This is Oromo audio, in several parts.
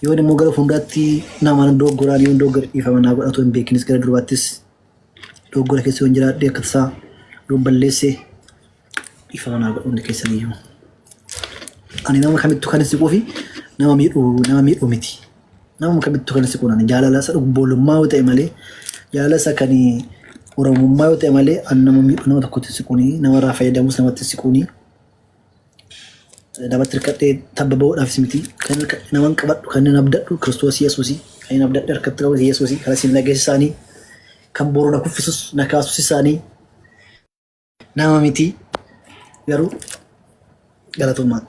Yoo immoo gara fuulduraatti namaan doggoraan yoo doggor ifamana godhatu hin beekinis gara durbaattis doggora keessa yoo jiraadhe akka tasaa yoo balleesse ifamana godhuun keessaniyyuu. Ani nama kamittu kan siquu fi nama miidhuu miti. Nama kamittu kan siquu nani jaalala isa dhugboolummaa yoo ta'e malee jaalala isa kan oromummaa yoo ta'e malee an nama miidhuu nama tokkotti siquuni nama irraa fayyadamus namatti siquuni. Namatti hirkadhee tabba ba'uudhaafis miti kan naman qabadhu kan hin abdadhu Kiristoos Yesuusii kan hin abdadhu harkatti qabu Yesuusii kan isin nageessi isaanii kan boru na kuffisus na kaasus isaanii nama miti garuu galatummaa.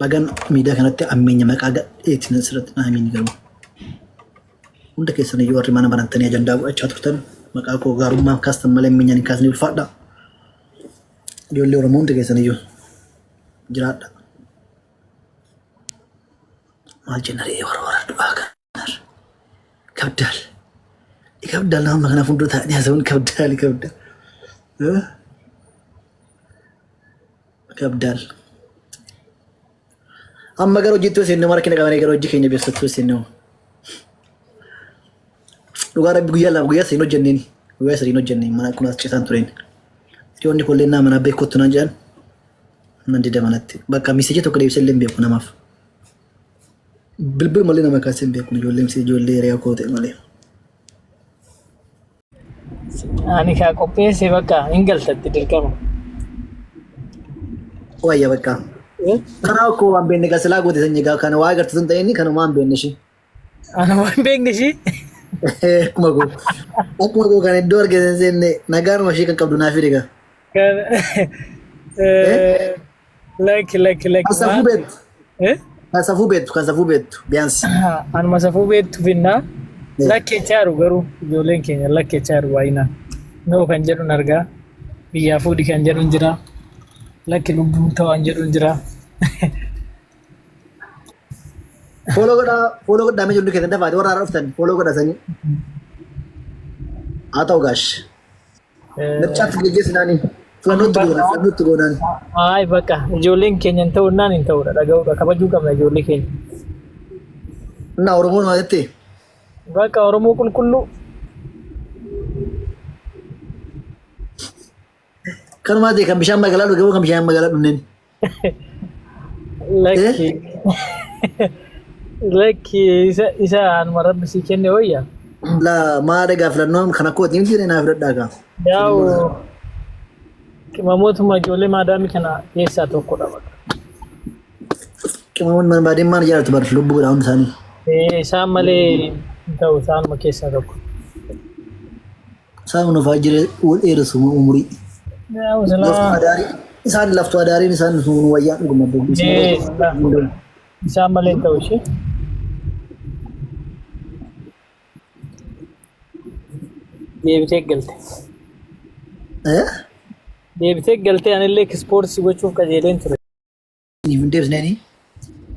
Bagan miidiyaa kanatti ammeenya maqaa gadheetiin asirratti na hamiin garuu. Hunda keessan iyyuu warri mana barantanii ajandaa godhachaa turtan maqaa koo gaarummaa kaastan malee ammeenyaan hin kaasne ulfaadha. Ijoollee Oromoo hunda keessan iyyuu jiraadha. Maal jennaree warra du'aa kanar. Kabdaal. Kabdaal nama kana fuuldura taa'anii haasawuun kabdaal. Kabdaal. Amma gara hojii tuusin nama rakkina qabanee gara hojii keenya beeksatu tuusin nama. Dhugaa rabbi guyyaa sadiin hojjenneen guyyaa sadiin hojjenneen mana kun as ciisaan tureen. Yoonni kollee nama mana beekottu naan jedhan nan dida manatti bakka miseejii tokko deebisee illee beeku namaaf. Bilbil malee nama kaasee beeku ijoollee reeyaa koo ta'e malee. Ani kaa qopheessee bakka hin galtatti dirqama. Wayya bakka. Karaa koo waan beekne gasilaa goote sanyii gaa kana waa agartu sun ta'een kanuma waan beekne shi. Ana waan beekne shi. Akkuma koo kan iddoo argatan seenne nagaanuma ishee kan qabdu naaf hiriga. Like. Kan safuu beektu biyaansi. Anuma safuu beektu finnaa. Lakkee chaaru garuu ijoolleen keenya lakkee chaaru waayinaan. Noo kan jedhuun argaa. Biyyaa fuudhi kan jedhuun jira. Lakkee lubbuu ta'an jedhuun jira. Follow godhaa meeshaa hundi keessan dafaati warra dhuftan follow godhaa sanii. Haa ta'u gaash. Dabcaatti gaggeessinaanii filannootti goonaan. Hayi bakka ijoolleen keenya hin ta'uudhaan hin ta'uudha dhaga'uudha kabajuu qabna ijoollee keenya. Innaa Oromoon maal jettee? Bakka Oromoo qulqulluu. Kanumaa ta'e kan bishaan magaalaa dhugamu kan bishaan magaalaa dhunneen. Lakki isa anuma rabbi si kenne wayya. La maada filannoo kana kooti miti naaf fudhadhaa kaa. Yaa'u qimamootuma ijoollee maadaamii kana keessaa tokkodha bakka. Qimamoon barbaadeen maal jaalatu bar lubbuu godhaa hundi isaanii. Isaan malee ta'u isaanuma keessaa tokko. Isaan nuufaa jiree wal dheeressu umurii. Yaa'u salaa. Isaan laftu adaariin isaan nu wayyaa dhuguma bobbii. Isaan malee ta'u ishee. Deebitee galte. Deebitee galtee anillee ispoortii gochuuf qajeeleen ture. Hin deebisneeni.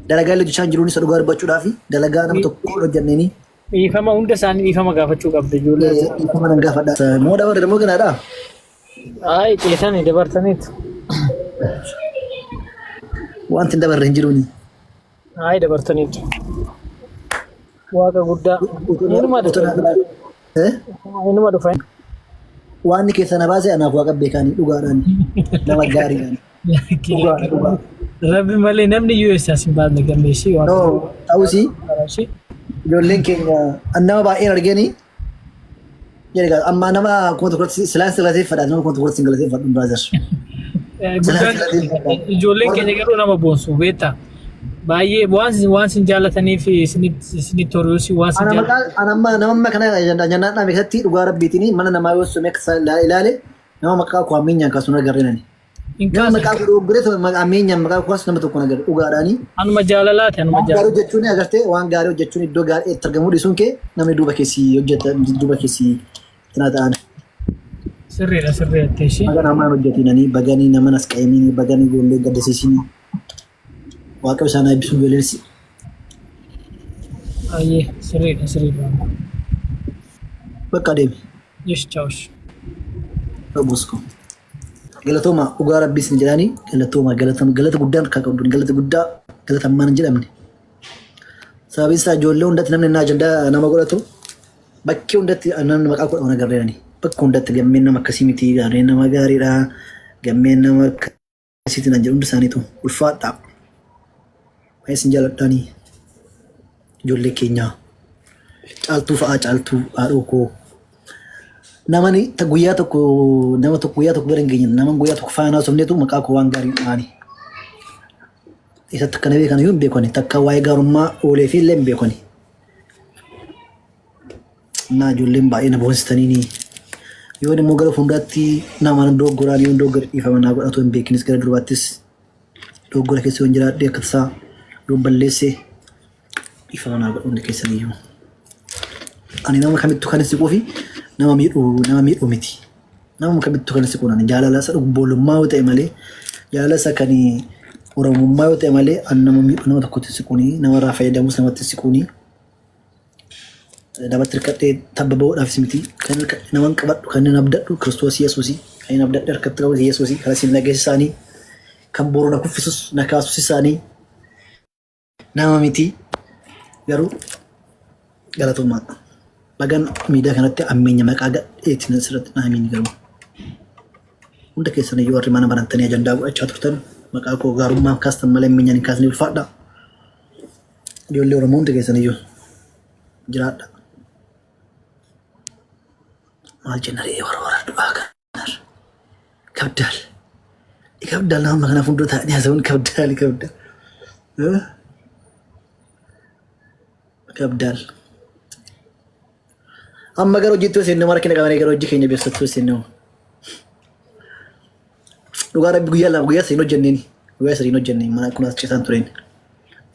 Dalagaa illee hojjechaa jiruun isa dhugaa dubbachuudhaa fi dalagaa nama tokko hojjenneeni. Dhiifama hunda isaanii dhiifama gaafachuu qabda ijoollee. Dhiifama nan gaafadha. Moo dabarre moo ganaadhaa? Ayi qeetanii dabartaniitu. Wanti hin dabarre hin jiruuni. Ayi dabartaniitu. Waaqa guddaa. Inuma dhufa. Waan keessa na baase anaaf waaqa beekanii dhugaadhaan nama gaariidhaan. Rabbi malee namni iyyuu eessaas hin baasne galmeeshii waan ta'uusii ijoolleen keenya nama baay'een arganii jedhe amma nama kuma tokkotti silaan galateeffadha nama kuma tokkotti galateeffadhu hin baasar. Ijoolleen keenya garuu nama boonsu beektaa baay'ee waan sin jaallataniif isinitti horiyuusi waan sin jaallataniif. Nama kana jannaan dhaame keessatti dhugaa rabbiitiin mana namaa yoo sume ilaale nama maqaa koo ammeenyaan kaasuun agarreenani. Nama maqaa koo gurguree ammeenyaan maqaa koo nama tokko agarre dhugaadhaani. Anuma jaalalaati anuma jaalala. Gaarii hojjechuun agartee waan gaarii hojjechuun iddoo gaarii itti argamuu dhiisuun kee namni duuba keessi hojjetan duuba keessi tana ta'an. Sirriidha sirriidha ishee. Baga namaan hojjetinanii baganii nama nas qayyanii baganii ijoollee gaddisiisanii. Waaqa bishaan eebbisuun beelelsi. Ayyee sirriidha. Bakka deemi. Yes chaawish. Busko. Galatooma dhugaa rabbiis ni jedhanii galatooma galata guddaan kan qabdu galata guddaa galata ammaan hin jedhamne. Sababiin isaa ijoollee hundatti namni na ajandaa nama godhatu bakkee hundatti namni maqaa godhamu nagarra jirani. Bakka hundatti gammeen nama akkasii miti gaarreen nama gaariidha. Gammeen nama akkasiitiin an jedhu hundi isaaniitu ulfaadha. Baay'ee sin jaaladhaanii ijoollee keenyaa caaltuu fa'aa caaltuu haadhoo koo namani guyyaa tokko nama tokko guyyaa tokko bira hin geenye nama guyyaa tokko faanaa somneetu maqaa koo waan gaarii dhaani. Isatti akkana beekan iyyuu hin beekani takka waa'ee gaarummaa oolee fi illee hin beekani. Naa ijoolleen baay'ee na boonsitanii yoo immoo gara fuulduraatti nama doggoraan yoo doggora dhiifama naa godhatu hin beekinis gara durbaattis doggora keessa yoo jiraadhe akka tasaa yoo balleesse dhiifama naa godhu hundi keessan iyyuu. Ani nama kamittuu kan siquu fi nama miidhuu miti. Nama kamittuu kan siquu nani jaalala isa dhugboolummaa yoo ta'e malee jaalala isa kan oromummaa yoo ta'e malee an nama miidhuu nama tokkotti siquuni nama irraa fayyadamus namatti siquuni. Namatti hirkadhee tabba ba'uudhaafis miti kan naman qabadhu kan hin abdadhu Kiristoos Yesuusii kan hin abdadhe harkatti qabate Yesuusii kan isin nageessi isaanii kan boru na kuffisus na kaasus isaanii nama miti garuu galatummaa bagan miidiyaa kanatti ammeenya maqaa gadheetiin asirratti na hamiin garuu hunda keessan iyyuu warri mana barantanii ajandaa godhachaa turtan maqaa koo gaarummaa kaastan malee ammeenyaan hin kaasne ulfaadha. Ijoollee Oromoo hunda keessan iyyuu jiraadha. Maal jennaree warra du'aa kanar kabdaal nama kana fuuldura taa'anii haasa'uun kabdaal. Amma gara hojjettuu seenne mara kina qabanee gara hojii keenya beeksisattuu seenne dhugaa rabbi guyyaa lama guyyaa sadiin hojjenneen mana kunaas ciisaan tureen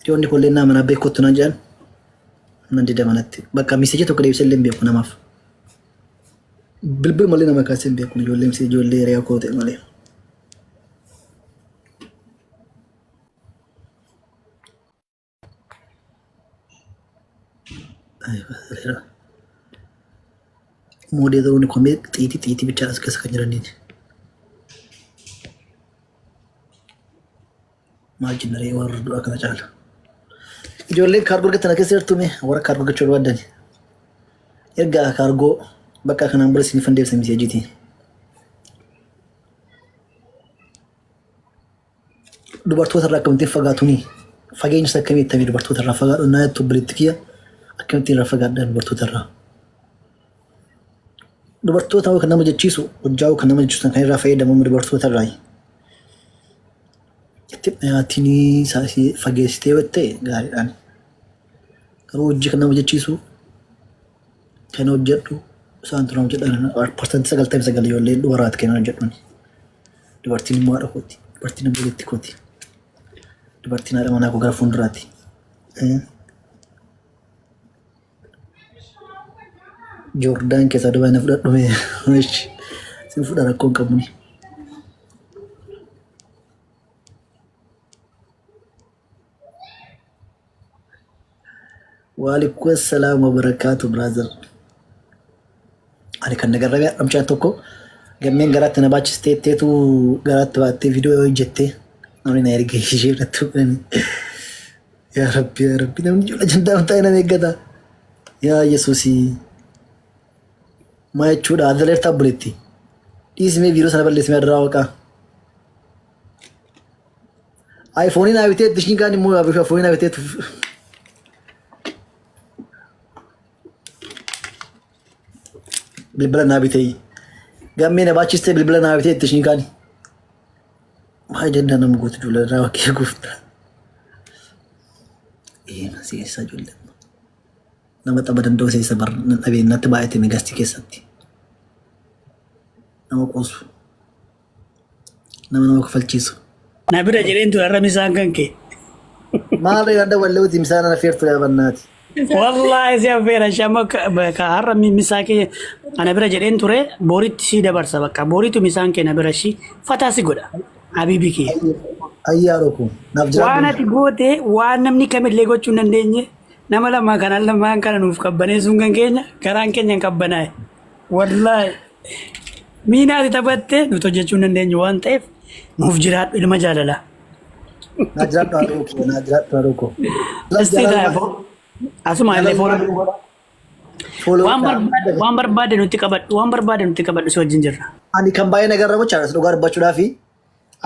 dhiyoonni kolleen naa mana beekottu naan jedhan nan dida manatti bakka miseejii tokko deebisee illee hin beeku namaaf bilbil malee nama kaasee hin beeku ijoollee hiriyaa koo ta'e malee. Modeeroonni komee xiitii bichaa as keessa kan jiraniiti. Maal jennaree warra du'aa kana caala. Ijoolleen kaargoo argatan keessa jirtume warra kaargoo gachuu barbaadani. Erga kaargoo bakka kanaan bira isin fandeebsa miseejiiti. Dubartoota irraa akkamittiin fagaatuni fageenya isa akkamii ittamii dubartoota irraa fagaadhu naa jettu bilitti kiyya akkamittiin irraa fagaadhaan dubartoota irraa. Dubartoota kan nama jechiisu hojjaa kan nama jechiisu kan irraa fayyadamu dubartoota irraa. Itti dhiyaatiin saasii fageessitee yoo ta'e gaariidhaan. Garuu hojii kan nama jechiisu kan hojjedhu isaan turan hojjedhan parsantii 99 ijoollee dubaraati kan hojjedhuun. Dubartiin immoo haadha kooti. Dubartiin immoo jetti kooti. Dubartiin haadha manaa koo gara fuulduraati. Joordaan keessa Dubaay na fudhadhume sin fudha rakkoon qabuni. Waalaikum assalam wabarakatuh brother. Ani kan nagarrame amchaan tokko gammeen garaatti na baachistee teetu garaatti baattee viidiyoo hojjettee namni na ergee ishee irratti yaa rabbi namni ijoollee jandaa ta'e nama eeggata. Yaa Yesuusii. Maal jechuudha adaleertaa buletti dhiismee viiroo sana balleessimee adda raawwaqaa. Ayfooniin habitee dishiin kaan immoo ayfooniin habitee bilbila naa bitee gammee na baachistee bilbila naa bitee dishiin kaan maal jenna nama gootu ijoollee raawwaqee guuftaa. Seessa ijoollee nama tapha danda'u seessa bar dhabeenyaatti baay'ate meegaastii keessatti nama qoosu nama kafalchiisu. Na bira jedheen ture har'a misaan kan kee. Maal yaadda walleewuti misaan ana feertu yaabannaati. Wallaahi si affeera shama ka har'a misaa kee ana bira jedheen ture booritti si dabarsa bakka booritu misaan kee na bira shi fataa si godha habiibi kee. Ayyaa dhokku naaf jira. Waan ati goote waan namni kamillee gochuu hin dandeenye. Nama lama kanan lamaan kana nuuf qabbaneessuun kan keenya garaan keenya hin qabbanaa'e. Wallaahi miinaati taphatte nuti hojjechuu hin dandeenyu waan ta'eef nuuf jiraadhu ilma jaalalaa. Naa jiraadhu haadhoo koo. Asuma illee Follow waan barbaade nuti qabadhu si wajjin jirra. ani kan baay'ee nagarra gochaadha dhugaa dubbachuudhaaf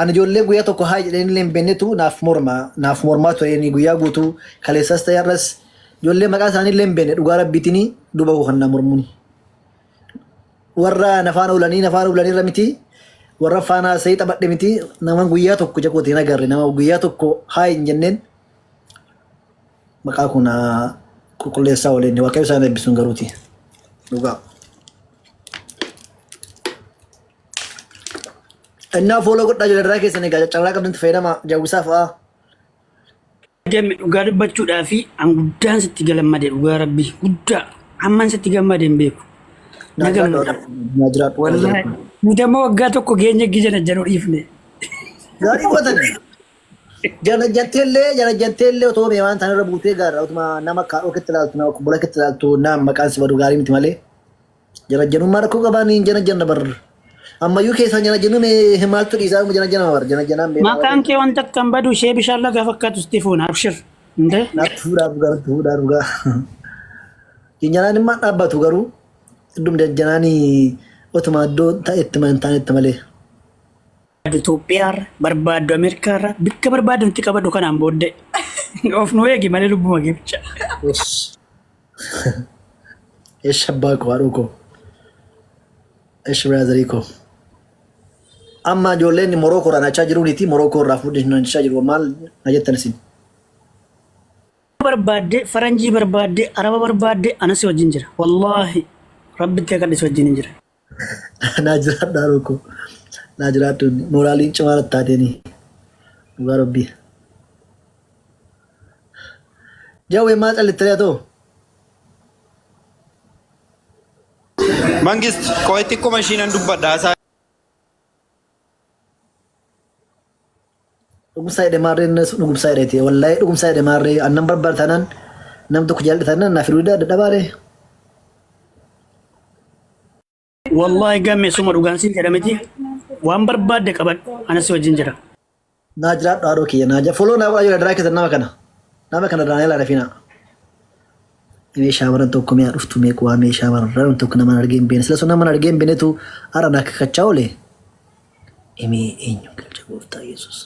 ani ijoollee guyyaa tokko haa jedhanii illee hin beeknetu naaf mormaa ture ni guyyaa guutuu kaleessas ta'e har'as ijoollee maqaa isaanii illee hin beekne dhugaa rabbiitiin duuba koo kan na mormuuni. Warra nafaan oolanii irra miti warra faana sayii taphadhe miti nama guyyaa tokko jakooti hin agarre nama guyyaa tokko haa hin jenneen maqaa kun qulqulleessaa ooleen waaqayyo isaan eebbisuun garuuti dhugaa. Innaa fooloo godhaa jira keessan egaa carraa qabdanti fayyadama jawwisaa fa'aa. Gamme dhugaa dubbachuudhaa fi an guddaan sitti gammade dhugaa rabbii guddaa amman sitti gammade hin beeku. Wallahi nuti ammoo waggaa tokko geenya gijana januu dhiifne. Gaarii gootan. Jana janteellee otoo mee waan tanarra buutee gaara otuma nama kaadhoo ketti ilaaltu nama kubbula ketti ilaaltu nama maqaan si badu gaarii miti malee. Jana janummaa rakkoo qabaanii jana barra. Ammayyuu keessaan jana jennuun maaltu dhiisaa jana bara jana janaan beekaa. Maqaan kee wanta kan badu ishee bishaan laga fakkaatu Stifoon abshir. Naaf fuudhaa dhugaa. Janaan immoo dhaabbatu garuu iddum janaanii otuma iddoo ta'etti ta'etti malee. Itoophiyaarra barbaaddu Ameerikaarra bikka barbaaddu nuti qabadhu kanaan booddee of nu eegi malee lubbuma geecha. Eesh abbaa koo haadhuu koo. Eesh biraazarii koo. Amma ijoolleen Morookoo irraa nachaa jiruuniti Morookoo irraa fuudhee nachaa jiru maal na jettan isin? Barbaadde faranjii barbaadde araba barbaadde anas wajjin jira. Wallaahi rabbitti akka dhis wajjin jira. Naa jiraadhaa haadhuu koo. Naa jiraadhu moraaliin cimaa taateenii dhugaa rabbii. Jawwee maal callittee haa ta'u? Mangist qo'ee xiqqoo mashiinan dubbadhaa. Dhugumsaa hidhe maarree dhugumsaa hidheeti wallahi dhugumsaa hidhe maarree annan barbaadatanan nam tokko jaallatatanan naaf hiruu dadhabaaree. Wallahi gamme suma dhugaansiin jedhameti waan barbaadde qabadhu anas wajjin jira. Naa jiraadhu haadhoo kiyya naa jira foloo naa godhaa daraa keessan nama kana daanee laadha fiina. Meeshaa baran tokko mi'a dhuftu meeqa waa meeshaa baran tokko nama argee hin beekne sila sun nama argee hin beeknetu ara naa kakkachaa oole. Himee eenyu galcha gooftaa Yesuus.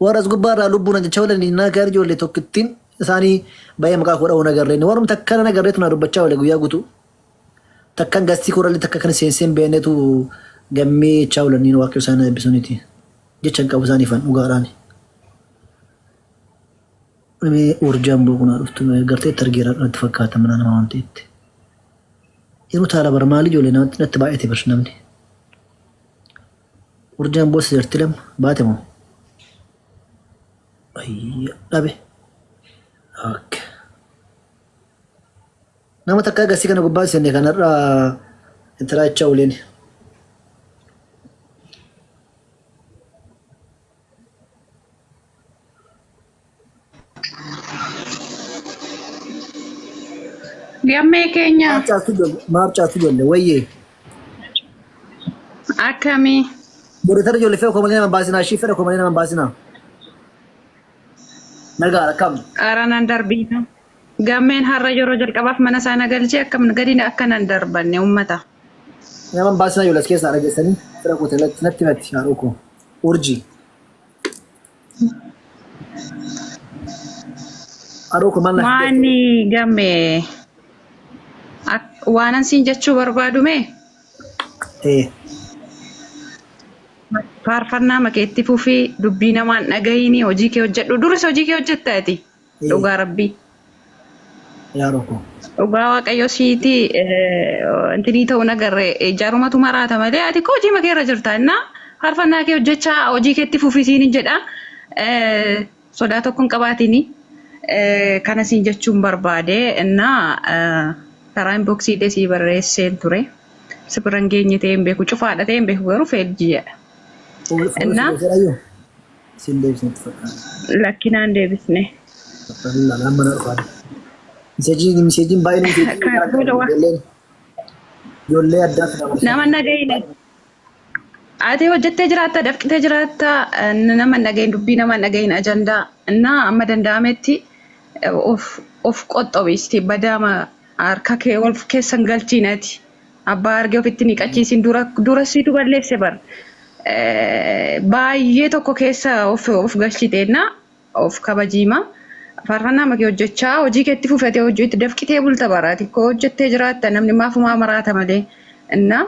Warras gubbaarraa lubbuun jecha oolanii naa gaarii ijoollee tokkittiin isaanii baay'ee maqaa koo dha'uun agarreen warrum takka nan agarreetu naa dubbachaa oole guyyaa guutuu. Takkan gastii korallee takka kan seenseen beeknetu gammee jechaa oolanii waaqayyo isaan eebbisuuniti. Jecha hin qabu isaanii fan dhugaadhaan. Urjaan boqonnaa dhuftu gartee targeeraa irratti fakkaata mana namaa waan ta'etti. Yeroo taala bara maali ijoollee natti baay'ate barsi namni. Urjaan boossa jirti lama baate moo? Dhabe. Nama takka agarsiisa kana gubbaa seenne kanarraa intiraachaa ooleeni. Gammee keenya. Maaf caatu ijoollee wayyee. Akkamii. Boodetara ijoollee fedha koomalee nama baasinaa ishii fedha koomalee nama baasinaa. Nagaa akkam. Araanaan darbiita. Gammeen har'a yeroo jalqabaaf mana isaa nagalchee akkam gadi akka nan darbanne uummata. Nama baasinaa ijoollee as keessaa dhageessanii fedha kootee natti natti haadhoo koo. Urjii. Haadhoo koo maal natti. Waani gammee. Waanan siin jechuu barbaadu mee? Faarfannaa makeetti fufii dubbii namaan dhagahiini hojii kee hojjedhu duris hojii kee hojjettaati dhugaa rabbii. Dhugaa waaqayyo siitii intinii ta'uu nagarree ijaarumatu maraata malee ati koo hojii makee irra jirta innaa faarfannaa kee hojjechaa hojii keetti fufii siin jedha sodaa tokko hin qabaatini kana siin jechuun barbaade innaa karaa inboksii desii barreesseen ture sibiran geenye ta'een beeku cufaadha ta'een beeku garuu feejjii jedha. Innaa lakkinaan deebisne. Miseejiin baay'ee ijoollee addaa nama nagayine. Ati hojjettee jiraatta dafqitee jiraatta nama nagayin dubbii nama nagayin ajandaa innaa amma danda'ametti of qoxxobisti badama harka kee ol keessan galchiinati. Abbaa argee ofitti ni qachiisin dura siitu balleesse bar. Baay'ee tokko keessa of galchiteenna of kabajiima. Faarfannaa makee hojjechaa hojii keetti fufate hojii itti dafqitee bulta baraati. Koo hojjettee jiraatta namni maafumaa maraata malee. Inna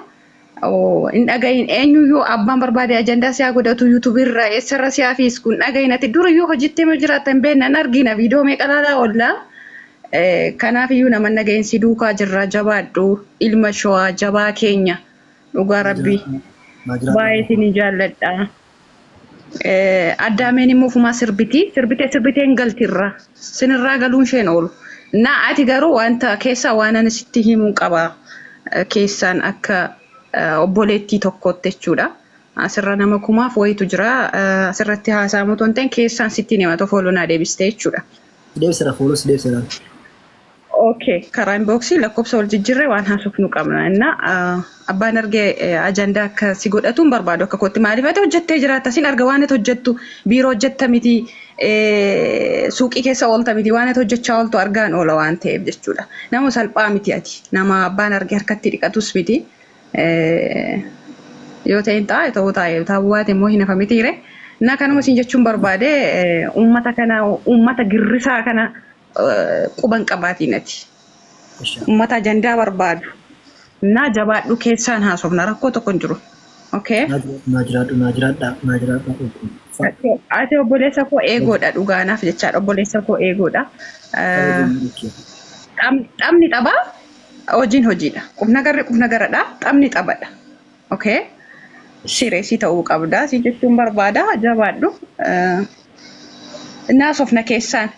in dhagayin eenyuyyuu abbaan barbaade ajandaa siyaa godhatu yuutuubii irraa eessarra siyaa fiis kun dhagayin ati durayyuu hojjettee jiraata hin beeknan argina viidiyoo meeqa laalaa oolla. Kanaafiyyuu nama dhagayin si duukaa jirra jabaadhu ilma showaa jabaa keenya dhugaa rabbii baay'ee isin jaalladha. Addaameen immoo fumaa sirbiteen galtirra sinirraa galuun isheen oolu. Na ati garuu wanta keessaa waan ani sitti himuu qaba keessaan akka obboleettii tokkotti jechuudha. Asirra nama kumaaf wayitu jira asirratti haasa'amu tonteen keessaan sitti nima tofooloo naa deebiste jechuudha. Deebisera fooloo deebisera. Okay, karaa inboxii lakkoofsa wal jijjiirree waan haasuuf nu qabna. Inna abbaan argee ajandaa akka si godhatuun barbaadu akka kootti maaliif ati hojjettee jiraatta sin arga waan ati hojjettu biiroo hojjetta miti suuqii keessa oolta miti waan ati hojjechaa ooltu argaan oola waan ta'eef jechuudha. Nama salphaa miti ati nama abbaan argee harkatti dhiqatus miti yoo ta'in taa'e ta'uu taa'e taa'uwaati immoo hin hafa mitiire. Na kanuma siin jechuun barbaade uummata girrisaa kana quban qabaatinati. Ummata ajandaa barbaadu. Na jabaadhu keessaan haasofna rakkoo tokko hin jiru. Okay? Naajiraadha. Ati obboleessa koo eegoodha dhugaanaaf jechaadha obboleessa koo eegoodha. Xabni xabaa hojiin hojiidha. Qubna garadha xabni xabadha. Okay? Sireesii ta'uu qabda si jechuun barbaada jabaadhu. Naasofna keessaan.